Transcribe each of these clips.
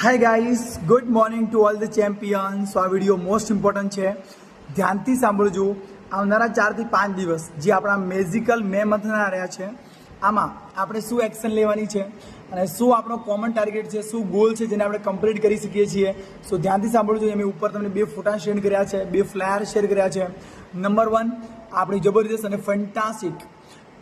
Hi guys, good morning to all the champions. આ video most important છે, ધ્યાનથી સાંભળજો. આવનારા 4 થી 5 દિવસ જે આપણા મેજિકલ મે મંથના રહ્યા છે, આમાં આપણે શું એક્શન લેવાની છે અને શું આપણો કોમન ટાર્ગેટ છે, શું ગોલ છે જેને આપણે કમ્પ્લીટ કરી શકીએ છીએ. સો ધ્યાનથી સાંભળજો. મેં ઉપર તમને 2 ફોટા શેર કર્યા છે, 2 ફ્લાયર શેર કર્યા છે. નંબર 1, આપણી જબરદસ્ત અને ફેન્ટાસ્ટિક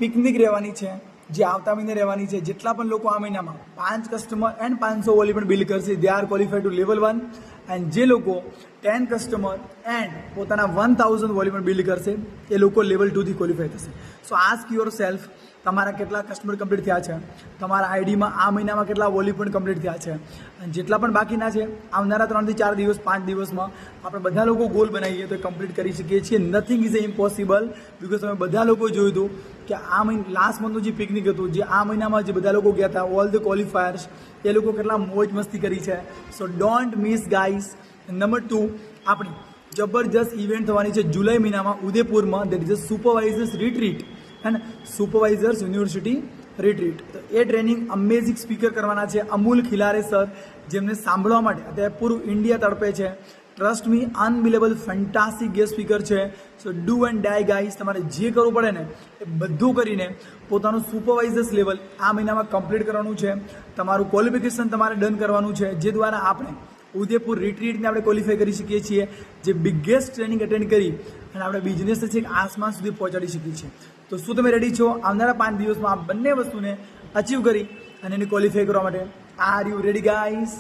પિકનિક રહેવાની છે, જે આવતા મહિને રહેવાની છે. જેટલા પણ લોકો આ મહિનામાં 5 કસ્ટમર એન્ડ 500 વોલી પણ બિલ કરશે, they are qualified to level 1. And જે લોકો 10 કસ્ટમર એન્ડ પોતાના 1000 વોલી પણ બિલ કરશે, એ લોકો લેવલ 2 થી ક્વોલિફાઈ થશે. સો આસ્ક યોર સેલ્ફ, તમારા કેટલા કસ્ટમર કમ્પ્લીટ થયા છે, તમારા આઈડીમાં આ મહિનામાં કેટલા વોલી પણ કમ્પ્લીટ થયા છે, અને જેટલા પણ બાકીના છે આવનારા 3 થી 4 દિવસ 5 દિવસમાં આપણે બધા લોકો ગોલ બનાવીએ તો કમ્પ્લીટ કરી શકીએ છીએ. નથિંગ ઇઝ ઇમ્પોસિબલ, બિકોઝ તમે બધા લોકો જોયું હતું કે આ લાસ્ટ મંથનું જે પિકનિક હતું, જે આ મહિનામાં જે બધા લોકો ગયા હતા, ઓલ ધ ક્વોલિફાયર્સ, એ લોકો કેટલા મોજ મસ્તી કરી છે. So don't miss guys. Number 2, આપણી જબરજસ્ત ઇવેન્ટ થવાની છે જુલાઈ મહિનામાં ઉદયપુરમાં. That is a supervisors retreat and supervisors university retreat. તો એ ટ્રેનિંગ અમેઝિંગ સ્પીકર કરવાના છે અમૂલ ખિલારે સર, જેમને સાંભળવા માટે અત્યારે પૂરું ઇન્ડિયા તડપે છે. Trust me, unbelievable fantastic guest speaker છે. So do and die guys. તમારે જે કરવું પડે ને એ બધું કરીને પોતાનું સુપરવાઇઝર્સ લેવલ આ મહિનામાં કમ્પ્લીટ કરવાનું છે. તમારું ક્વોલિફિકેશન તમારે ડન કરવાનું છે, જે દ્વારા આપણે ઉદયપુર રિટ્રીટને આપણે ક્વોલિફાય કરી શકીએ છીએ, જે બિગેસ્ટ ટ્રેનિંગ અટેન્ડ કરી અને આપણે બિઝનેસને છેક આસમાન સુધી પહોંચાડી શકીએ છીએ. તો શું તમે રેડી છો આવનારા 5 દિવસમાં આ બંને વસ્તુને અચીવ કરી અને એને ક્વોલિફાય કરવા માટે? Are you ready guys?